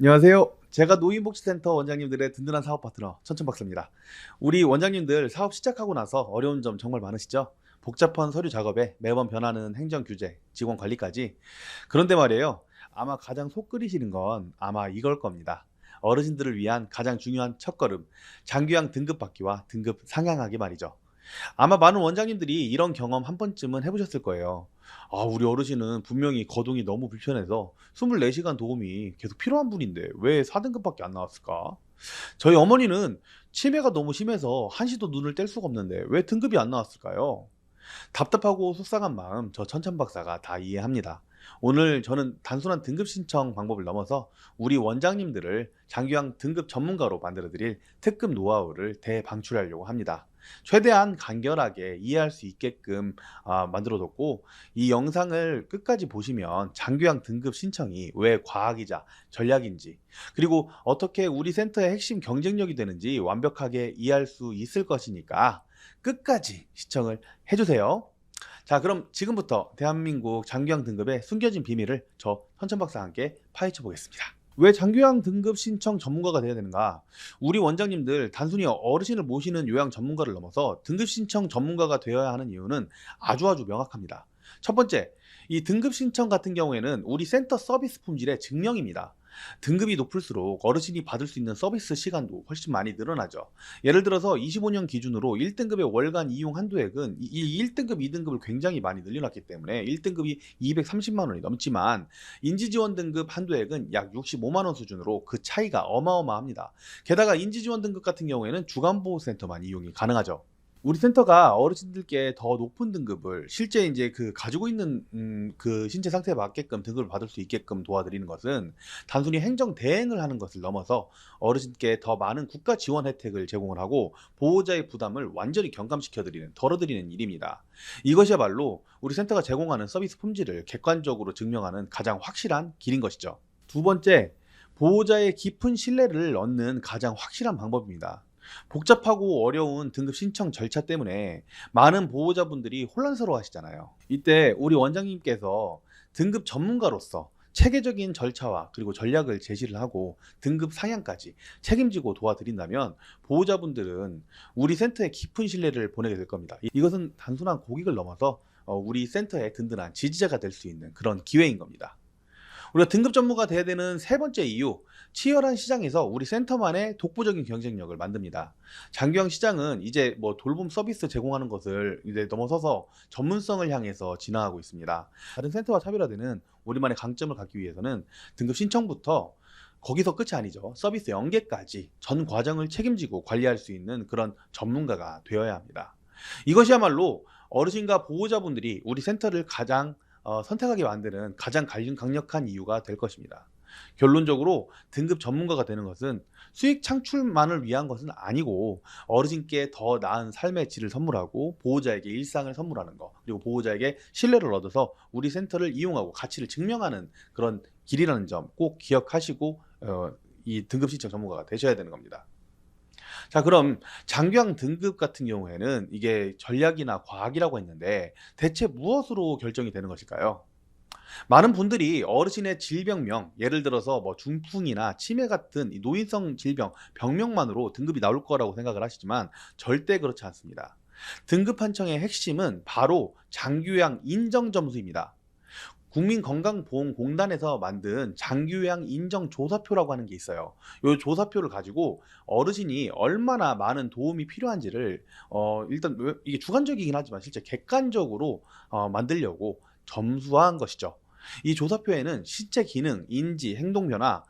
안녕하세요. 제가 노인복지센터 원장님들의 든든한 사업 파트너 천천박사입니다. 우리 원장님들 사업 시작하고 나서 어려운 점 정말 많으시죠? 복잡한 서류 작업에 매번 변하는 행정 규제, 직원 관리까지. 그런데 말이에요. 아마 가장 속 끓이시는 건 아마 이걸 겁니다. 어르신들을 위한 가장 중요한 첫걸음, 장기양 등급 받기와 등급 상향하기 말이죠. 아마 많은 원장님들이 이런 경험 한 번쯤은 해보셨을 거예요. 아, 우리 어르신은 분명히 거동이 너무 불편해서 24시간 도움이 계속 필요한 분인데 왜 4등급밖에 안 나왔을까? 저희 어머니는 치매가 너무 심해서 한시도 눈을 뗄 수가 없는데 왜 등급이 안 나왔을까요? 답답하고 속상한 마음 저 천천박사가 다 이해합니다. 오늘 저는 단순한 등급 신청 방법을 넘어서 우리 원장님들을 장기영 등급 전문가로 만들어드릴 특급 노하우를 대방출하려고 합니다. 최대한 간결하게 이해할 수 있게끔 만들어뒀고, 이 영상을 끝까지 보시면 장기영 등급 신청이 왜 과학이자 전략인지, 그리고 어떻게 우리 센터의 핵심 경쟁력이 되는지 완벽하게 이해할 수 있을 것이니까 끝까지 시청을 해주세요. 자, 그럼 지금부터 대한민국 장기영 등급의 숨겨진 비밀을 저 현천박사와 함께 파헤쳐 보겠습니다. 왜 장기영 등급 신청 전문가가 되어야 되는가? 우리 원장님들 단순히 어르신을 모시는 요양 전문가를 넘어서 등급 신청 전문가가 되어야 하는 이유는 아주 명확합니다. 첫 번째, 이 등급 신청 같은 경우에는 우리 센터 서비스 품질의 증명입니다. 등급이 높을수록 어르신이 받을 수 있는 서비스 시간도 훨씬 많이 늘어나죠. 예를 들어서 25년 기준으로 1등급의 월간 이용 한도액은 이 1등급, 2등급을 굉장히 많이 늘려놨기 때문에 1등급이 230만 원이 넘지만 인지지원 등급 한도액은 약 65만 원 수준으로 그 차이가 어마어마합니다. 게다가 인지지원 등급 같은 경우에는 주간보호센터만 이용이 가능하죠. 우리 센터가 어르신들께 더 높은 등급을 실제 이제 그 가지고 있는 그 신체 상태에 맞게끔 등급을 받을 수 있게끔 도와드리는 것은 단순히 행정 대행을 하는 것을 넘어서 어르신께 더 많은 국가 지원 혜택을 제공을 하고 보호자의 부담을 완전히 경감시켜 드리는, 덜어드리는 일입니다. 이것이야말로 우리 센터가 제공하는 서비스 품질을 객관적으로 증명하는 가장 확실한 길인 것이죠. 두 번째, 보호자의 깊은 신뢰를 얻는 가장 확실한 방법입니다. 복잡하고 어려운 등급 신청 절차 때문에 많은 보호자분들이 혼란스러워 하시잖아요. 이때 우리 원장님께서 등급 전문가로서 체계적인 절차와 그리고 전략을 제시를 하고 등급 상향까지 책임지고 도와드린다면 보호자분들은 우리 센터에 깊은 신뢰를 보내게 될 겁니다. 이것은 단순한 고객을 넘어서 우리 센터의 든든한 지지자가 될 수 있는 그런 기회인 겁니다. 우리가 등급 전무가 돼야 되는 세 번째 이유, 치열한 시장에서 우리 센터만의 독보적인 경쟁력을 만듭니다. 장기영 시장은 이제 뭐 돌봄 서비스 제공하는 것을 이제 넘어서서 전문성을 향해서 진화하고 있습니다. 다른 센터와 차별화되는 우리만의 강점을 갖기 위해서는 등급 신청부터 거기서 끝이 아니죠. 서비스 연계까지 전 과정을 책임지고 관리할 수 있는 그런 전문가가 되어야 합니다. 이것이야말로 어르신과 보호자분들이 우리 센터를 가장 선택하게 만드는 가장 강력한 이유가 될 것입니다. 결론적으로 등급 전문가가 되는 것은 수익 창출만을 위한 것은 아니고 어르신께 더 나은 삶의 질을 선물하고 보호자에게 일상을 선물하는 것, 그리고 보호자에게 신뢰를 얻어서 우리 센터를 이용하고 가치를 증명하는 그런 길이라는 점 꼭 기억하시고 이 등급 신청 전문가가 되셔야 되는 겁니다. 자, 그럼 장기영 등급 같은 경우에는 이게 전략이나 과학이라고 했는데 대체 무엇으로 결정이 되는 것일까요? 많은 분들이 어르신의 질병명, 예를 들어서 뭐 중풍이나 치매 같은 이 노인성 질병, 병명만으로 등급이 나올 거라고 생각을 하시지만 절대 그렇지 않습니다. 등급 판정의 핵심은 바로 장기요양 인정 점수입니다. 국민건강보험공단에서 만든 장기요양 인정조사표라고 하는 게 있어요. 이 조사표를 가지고 어르신이 얼마나 많은 도움이 필요한지를 일단 이게 주관적이긴 하지만 실제 객관적으로 만들려고 점수화한 것이죠. 이 조사표에는 신체 기능, 인지, 행동 변화,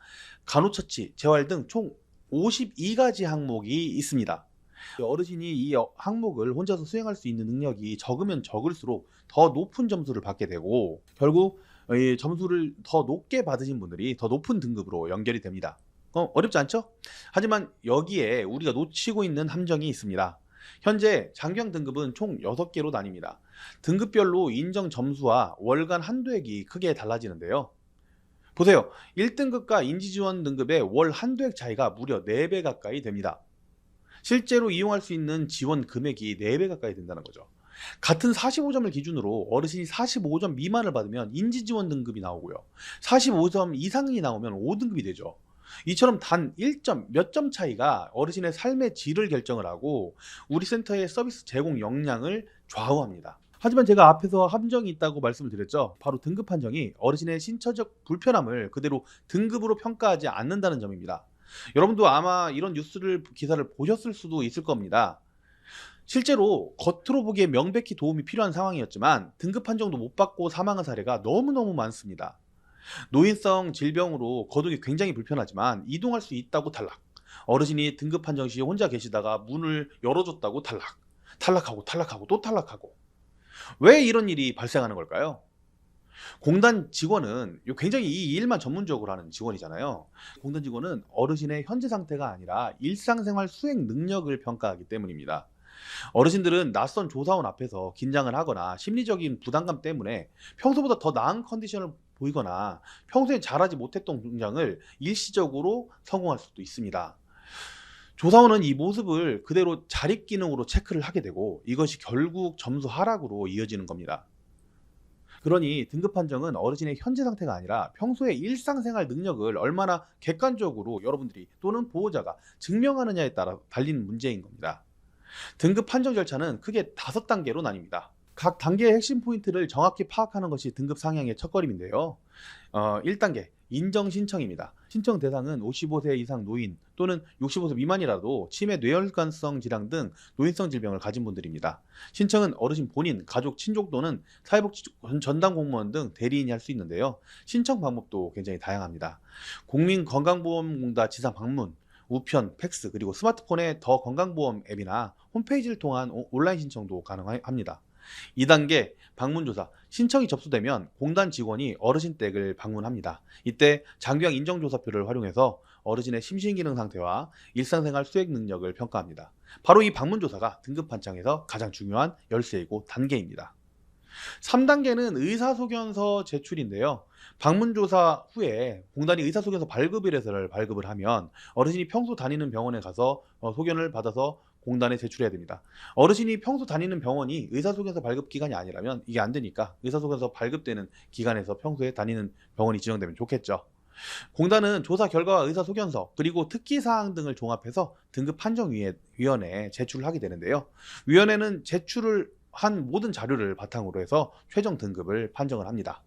간호처치, 재활 등 총 52가지 항목이 있습니다. 어르신이 이 항목을 혼자서 수행할 수 있는 능력이 적으면 적을수록 더 높은 점수를 받게 되고, 결국 이 점수를 더 높게 받으신 분들이 더 높은 등급으로 연결이 됩니다. 어렵지 않죠? 하지만 여기에 우리가 놓치고 있는 함정이 있습니다. 현재 장기영 등급은 총 6개로 나뉩니다. 등급별로 인정 점수와 월간 한도액이 크게 달라지는데요. 보세요. 1등급과 인지지원 등급의 월 한도액 차이가 무려 4배 가까이 됩니다. 실제로 이용할 수 있는 지원 금액이 4배 가까이 된다는 거죠. 같은 45점을 기준으로 어르신이 45점 미만을 받으면 인지지원 등급이 나오고요. 45점 이상이 나오면 5등급이 되죠. 이처럼 단 1점, 몇 점 차이가 어르신의 삶의 질을 결정을 하고 우리 센터의 서비스 제공 역량을 좌우합니다. 하지만 제가 앞에서 함정이 있다고 말씀을 드렸죠. 바로 등급 판정이 어르신의 신체적 불편함을 그대로 등급으로 평가하지 않는다는 점입니다. 여러분도 아마 이런 기사를 보셨을 수도 있을 겁니다. 실제로 겉으로 보기에 명백히 도움이 필요한 상황이었지만 등급 판정도 못 받고 사망한 사례가 너무너무 많습니다. 노인성 질병으로 거동이 굉장히 불편하지만 이동할 수 있다고 탈락. 어르신이 등급 판정 시 혼자 계시다가 문을 열어줬다고 탈락. 탈락하고 탈락하고 또 탈락하고. 왜 이런 일이 발생하는 걸까요? 공단 직원은 굉장히 이 일만 전문적으로 하는 직원이잖아요. 공단 직원은 어르신의 현재 상태가 아니라 일상생활 수행 능력을 평가하기 때문입니다. 어르신들은 낯선 조사원 앞에서 긴장을 하거나 심리적인 부담감 때문에 평소보다 더 나은 컨디션을 보이거나 평소에 잘하지 못했던 동작을 일시적으로 성공할 수도 있습니다. 조사원은 이 모습을 그대로 자립 기능으로 체크를 하게 되고 이것이 결국 점수 하락으로 이어지는 겁니다. 그러니 등급 판정은 어르신의 현재 상태가 아니라 평소의 일상생활 능력을 얼마나 객관적으로 여러분들이 또는 보호자가 증명하느냐에 따라 달리는 문제인 겁니다. 등급 판정 절차는 크게 5단계로 나뉩니다. 각 단계의 핵심 포인트를 정확히 파악하는 것이 등급 상향의 첫걸음인데요. 1단계 인정 신청입니다. 신청 대상은 55세 이상 노인 또는 65세 미만이라도 치매, 뇌혈관성 질환 등 노인성 질병을 가진 분들입니다. 신청은 어르신 본인, 가족, 친족 또는 사회복지 전담 공무원 등 대리인이 할 수 있는데요. 신청 방법도 굉장히 다양합니다. 국민건강보험공단 지사 방문, 우편, 팩스, 그리고 스마트폰의 더 건강보험 앱이나 홈페이지를 통한 온라인 신청도 가능합니다. 2단계 방문조사. 신청이 접수되면 공단 직원이 어르신 댁을 방문합니다. 이때 장기형 인정조사표를 활용해서 어르신의 심신기능 상태와 일상생활 수행 능력을 평가합니다. 바로 이 방문조사가 등급 판정에서 가장 중요한 열쇠이고 단계입니다. 3단계는 의사소견서 제출인데요. 방문조사 후에 공단이 의사소견서 발급일에서를 발급을 하면 어르신이 평소 다니는 병원에 가서 소견을 받아서 공단에 제출해야 됩니다. 어르신이 평소 다니는 병원이 의사소견서 발급 기간이 아니라면 이게 안 되니까 의사소견서 발급되는 기간에서 평소에 다니는 병원이 지정되면 좋겠죠. 공단은 조사 결과와 의사소견서 그리고 특기사항 등을 종합해서 등급판정위원회에 제출을 하게 되는데요. 위원회는 제출을 한 모든 자료를 바탕으로 해서 최종 등급을 판정을 합니다.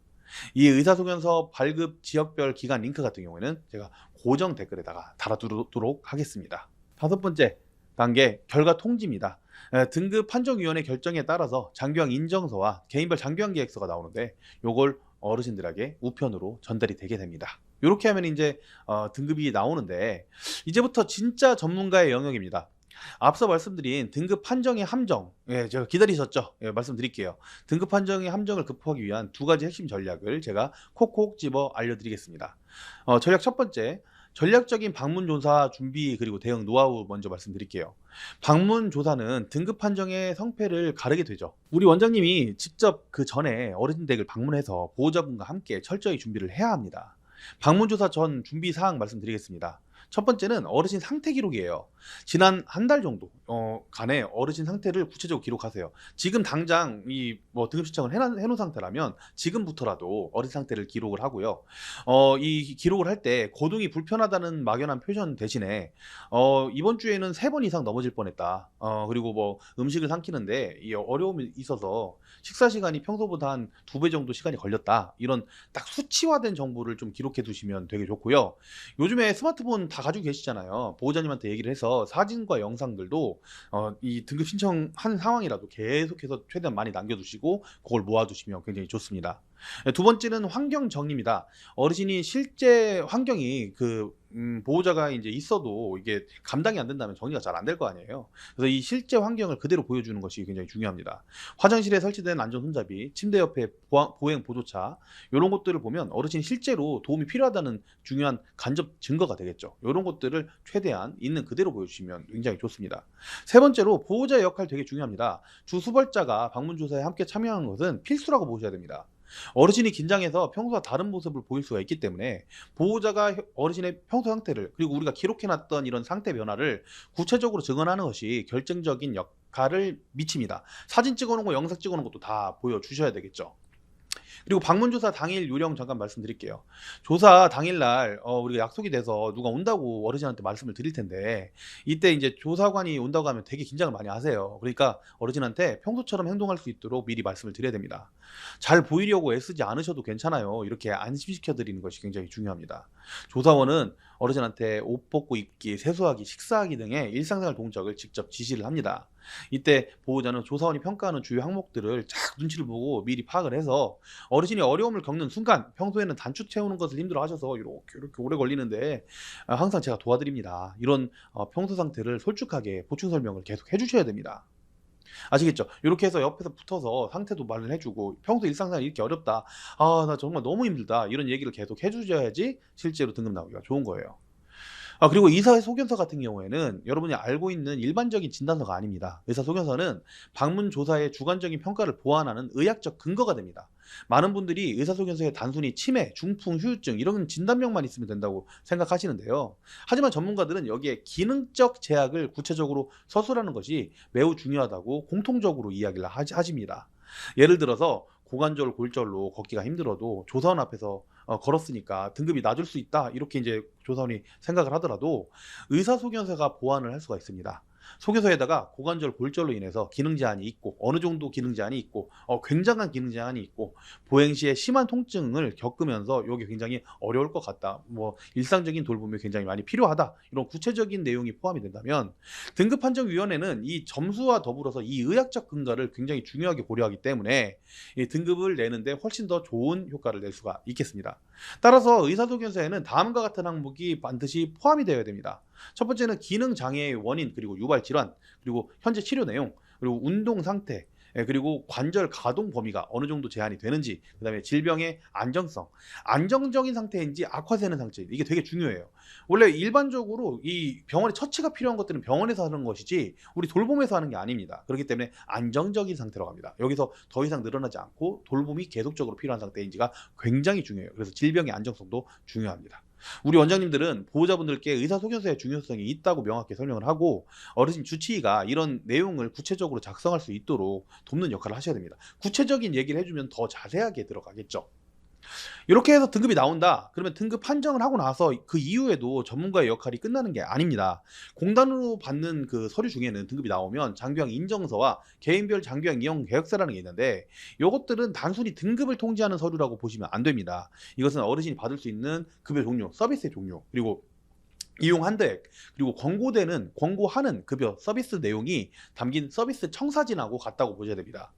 이 의사소견서 발급 지역별 기간 링크 같은 경우에는 제가 고정 댓글에다가 달아두도록 하겠습니다. 5번째 단계 결과 통지입니다. 등급 판정위원회 결정에 따라서 장기형 인정서와 개인별 장기형 계획서가 나오는데 이걸 어르신들에게 우편으로 전달이 되게 됩니다. 이렇게 하면 이제 등급이 나오는데 이제부터 진짜 전문가의 영역입니다. 앞서 말씀드린 등급 판정의 함정, 제가 기다리셨죠? 말씀드릴게요. 등급 판정의 함정을 극복하기 위한 2가지 핵심 전략을 제가 콕콕 집어 알려드리겠습니다. 전략 첫 번째, 전략적인 방문조사 준비 그리고 대응 노하우 먼저 말씀드릴게요. 방문조사는 등급 판정의 성패를 가르게 되죠. 우리 원장님이 직접 그 전에 어르신 댁을 방문해서 보호자분과 함께 철저히 준비를 해야 합니다. 방문조사 전 준비 사항 말씀드리겠습니다. 첫 번째는 어르신 상태 기록이에요. 지난 한 달 정도 간의 어르신 상태를 구체적으로 기록하세요. 지금 당장 이 등급 신청을 해놓은 상태라면 지금부터라도 어르신 상태를 기록을 하고요. 이 기록을 할 때 거동이 불편하다는 막연한 표현 대신에 이번 주에는 3번 이상 넘어질 뻔했다. 그리고 음식을 삼키는데 이 어려움이 있어서 식사 시간이 평소보다 한 2배 정도 시간이 걸렸다. 이런 딱 수치화된 정보를 좀 기록해 두시면 되게 좋고요. 요즘에 스마트폰 다 가지고 계시잖아요. 보호자님한테 얘기를 해서 사진과 영상들도 이 등급 신청한 상황이라도 계속해서 최대한 많이 남겨두시고 그걸 모아두시면 굉장히 좋습니다. 2번째는 환경 정리입니다. 어르신이 실제 환경이 보호자가 이제 있어도 이게 감당이 안 된다면 정리가 잘 안 될 거 아니에요. 그래서 이 실제 환경을 그대로 보여주는 것이 굉장히 중요합니다. 화장실에 설치된 안전 손잡이, 침대 옆에 보행 보조차 이런 것들을 보면 어르신이 실제로 도움이 필요하다는 중요한 간접 증거가 되겠죠. 이런 것들을 최대한 있는 그대로 보여주시면 굉장히 좋습니다. 3번째로 보호자의 역할 되게 중요합니다. 주수벌자가 방문조사에 함께 참여하는 것은 필수라고 보셔야 됩니다. 어르신이 긴장해서 평소와 다른 모습을 보일 수가 있기 때문에 보호자가 어르신의 평소 상태를 그리고 우리가 기록해놨던 이런 상태 변화를 구체적으로 증언하는 것이 결정적인 역할을 미칩니다. 사진 찍어놓은 거, 영상 찍어놓은 것도 다 보여주셔야 되겠죠. 그리고 방문조사 당일 요령 잠깐 말씀드릴게요. 조사 당일날 우리가 약속이 돼서 누가 온다고 어르신한테 말씀을 드릴 텐데 이때 이제 조사관이 온다고 하면 되게 긴장을 많이 하세요. 그러니까 어르신한테 평소처럼 행동할 수 있도록 미리 말씀을 드려야 됩니다. 잘 보이려고 애쓰지 않으셔도 괜찮아요. 이렇게 안심시켜 드리는 것이 굉장히 중요합니다. 조사원은 어르신한테 옷 벗고 입기, 세수하기, 식사하기 등의 일상생활 동작을 직접 지시를 합니다. 이때 보호자는 조사원이 평가하는 주요 항목들을 쫙 눈치를 보고 미리 파악을 해서 어르신이 어려움을 겪는 순간 평소에는 단축 채우는 것을 힘들어하셔서 이렇게 오래 걸리는데 항상 제가 도와드립니다. 이런 평소 상태를 솔직하게 보충 설명을 계속 해주셔야 됩니다. 아시겠죠? 이렇게 해서 옆에서 붙어서 상태도 말을 해주고 평소 일상생활 이렇게 어렵다. 아, 나 정말 너무 힘들다. 이런 얘기를 계속 해주셔야지 실제로 등급 나오기가 좋은 거예요. 그리고 의사소견서 같은 경우에는 여러분이 알고 있는 일반적인 진단서가 아닙니다. 의사소견서는 방문 조사의 주관적인 평가를 보완하는 의학적 근거가 됩니다. 많은 분들이 의사소견서에 단순히 치매, 중풍, 후유증 이런 진단명만 있으면 된다고 생각하시는데요. 하지만 전문가들은 여기에 기능적 제약을 구체적으로 서술하는 것이 매우 중요하다고 공통적으로 이야기를 하십니다. 예를 들어서 고관절, 골절로 걷기가 힘들어도 조사원 앞에서 걸었으니까 등급이 낮을 수 있다. 이렇게 이제 조사원이 생각을 하더라도 의사소견서가 보완을 할 수가 있습니다. 소개서에다가 고관절 골절로 인해서 기능 제한이 있고 어느 정도 기능 제한이 있고 굉장한 기능 제한이 있고 보행 시에 심한 통증을 겪으면서 이게 굉장히 어려울 것 같다. 뭐 일상적인 돌봄이 굉장히 많이 필요하다. 이런 구체적인 내용이 포함이 된다면 등급판정위원회는 이 점수와 더불어서 이 의학적 근거를 굉장히 중요하게 고려하기 때문에 이 등급을 내는데 훨씬 더 좋은 효과를 낼 수가 있겠습니다. 따라서 의사소견서에는 다음과 같은 항목이 반드시 포함이 되어야 됩니다. 첫 번째는 기능 장애의 원인 그리고 유발 질환 그리고 현재 치료 내용 그리고 운동 상태 그리고 관절 가동 범위가 어느 정도 제한이 되는지 그다음에 질병의 안정성 안정적인 상태인지 악화되는 상태인지 이게 되게 중요해요. 원래 일반적으로 이 병원에 처치가 필요한 것들은 병원에서 하는 것이지 우리 돌봄에서 하는 게 아닙니다. 그렇기 때문에 안정적인 상태라고 합니다. 여기서 더 이상 늘어나지 않고 돌봄이 계속적으로 필요한 상태인지가 굉장히 중요해요. 그래서 질병의 안정성도 중요합니다. 우리 원장님들은 보호자분들께 의사소견서의 중요성이 있다고 명확히 설명을 하고 어르신 주치의가 이런 내용을 구체적으로 작성할 수 있도록 돕는 역할을 하셔야 됩니다. 구체적인 얘기를 해주면 더 자세하게 들어가겠죠. 이렇게 해서 등급이 나온다. 그러면 등급 판정을 하고 나서 그 이후에도 전문가의 역할이 끝나는 게 아닙니다. 공단으로 받는 그 서류 중에는 등급이 나오면 장기요양 인정서와 개인별 장기요양 이용 계획서라는 게 있는데 이것들은 단순히 등급을 통지하는 서류라고 보시면 안 됩니다. 이것은 어르신이 받을 수 있는 급여 종류, 서비스의 종류, 그리고 이용 한도액 그리고 권고하는 급여 서비스 내용이 담긴 서비스 청사진하고 같다고 보셔야 됩니다.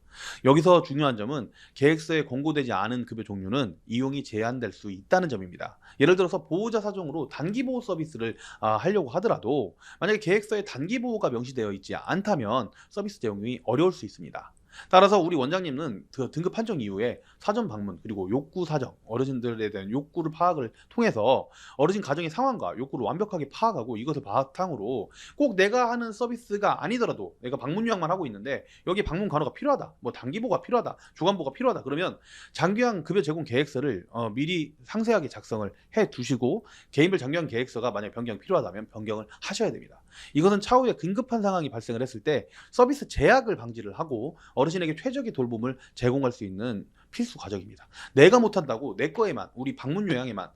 여기서 중요한 점은 계획서에 권고되지 않은 급여 종류는 이용이 제한될 수 있다는 점입니다. 예를 들어서 보호자 사정으로 단기보호 서비스를 하려고 하더라도 만약에 계획서에 단기보호가 명시되어 있지 않다면 서비스 제공이 어려울 수 있습니다. 따라서 우리 원장님은 그 등급 판정 이후에 사전 방문 그리고 욕구 사정 어르신들에 대한 욕구를 파악을 통해서 어르신 가정의 상황과 욕구를 완벽하게 파악하고 이것을 바탕으로 꼭 내가 하는 서비스가 아니더라도 내가 방문 요약만 하고 있는데 여기 방문 간호가 필요하다 뭐 단기보가 필요하다 주간보가 필요하다 그러면 장기요양 급여 제공 계획서를 미리 상세하게 작성을 해 두시고 개인별 장기요양 계획서가 만약 변경이 필요하다면 변경을 하셔야 됩니다. 이것은 차후에 긴급한 상황이 발생을 했을 때 서비스 제약을 방지를 하고 어르신에게 최적의 돌봄을 제공할 수 있는 필수 과정입니다. 내가 못한다고 내 거에만 우리 방문 요양에만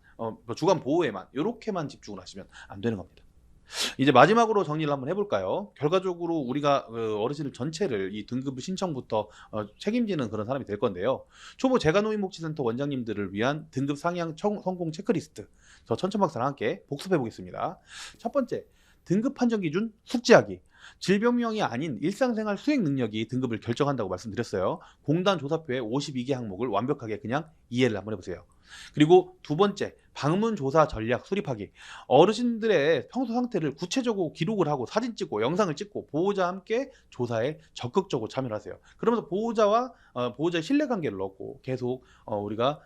주간 보호에만 이렇게만 집중을 하시면 안 되는 겁니다. 이제 마지막으로 정리를 한번 해볼까요? 결과적으로 우리가 어르신들 전체를 이 등급 신청부터 책임지는 그런 사람이 될 건데요. 초보 재가노인복지센터 원장님들을 위한 등급 상향 성공 체크리스트 저 천천박사랑 함께 복습해 보겠습니다. 첫 번째, 등급 판정 기준 숙지하기. 질병명이 아닌 일상생활 수행 능력이 등급을 결정한다고 말씀드렸어요. 공단 조사표에 52개 항목을 완벽하게 그냥 이해를 한번 해보세요. 그리고 두 번째, 방문 조사 전략 수립하기. 어르신들의 평소 상태를 구체적으로 기록을 하고 사진 찍고 영상을 찍고 보호자와 함께 조사에 적극적으로 참여를 하세요. 그러면서 보호자의 신뢰관계를 얻고 계속 우리가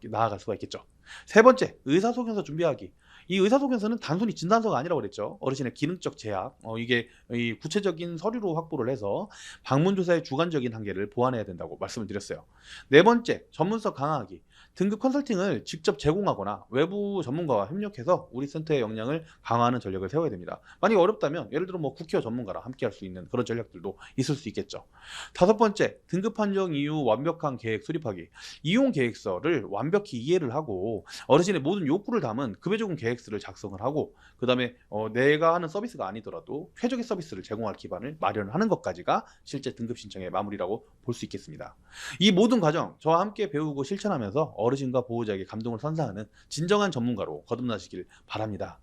나아갈 수가 있겠죠. 세 번째, 의사소견서 준비하기. 이 의사소견서는 단순히 진단서가 아니라고 그랬죠. 어르신의 기능적 제약, 이게 이 구체적인 서류로 확보를 해서 방문조사의 주관적인 한계를 보완해야 된다고 말씀을 드렸어요. 네 번째, 전문성 강화하기. 등급 컨설팅을 직접 제공하거나 외부 전문가와 협력해서 우리 센터의 역량을 강화하는 전략을 세워야 됩니다. 만약에 어렵다면 예를 들어 뭐 국회와 전문가랑 함께 할 수 있는 그런 전략들도 있을 수 있겠죠. 다섯 번째, 등급 판정 이후 완벽한 계획 수립하기. 이용 계획서를 완벽히 이해를 하고 어르신의 모든 욕구를 담은 급여조금 계획서를 작성을 하고 그다음에 내가 하는 서비스가 아니더라도 최적의 서비스를 제공할 기반을 마련하는 것까지가 실제 등급 신청의 마무리라고 볼 수 있겠습니다. 이 모든 과정 저와 함께 배우고 실천하면서 어르신과 보호자에게 감동을 선사하는 진정한 전문가로 거듭나시길 바랍니다.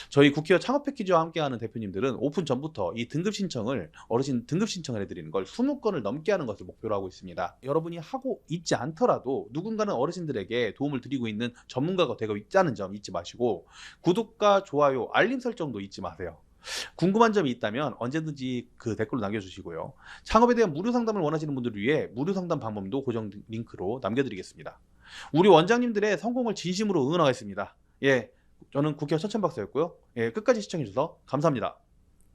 저희 국회의원 창업 패키지와 함께하는 대표님들은 오픈 전부터 이 등급 신청을 어르신 등급 신청을 해드리는 걸 20건을 넘게 하는 것을 목표로 하고 있습니다. 여러분이 하고 있지 않더라도 누군가는 어르신들에게 도움을 드리고 있는 전문가가 되고 있다는 점 잊지 마시고 구독과 좋아요, 알림 설정도 잊지 마세요. 궁금한 점이 있다면 언제든지 그 댓글로 남겨주시고요. 창업에 대한 무료 상담을 원하시는 분들을 위해 무료 상담 방법도 고정 링크로 남겨드리겠습니다. 우리 원장님들의 성공을 진심으로 응원하겠습니다. 예, 저는 국회의원 천천박사였고요. 예, 끝까지 시청해주셔서 감사합니다.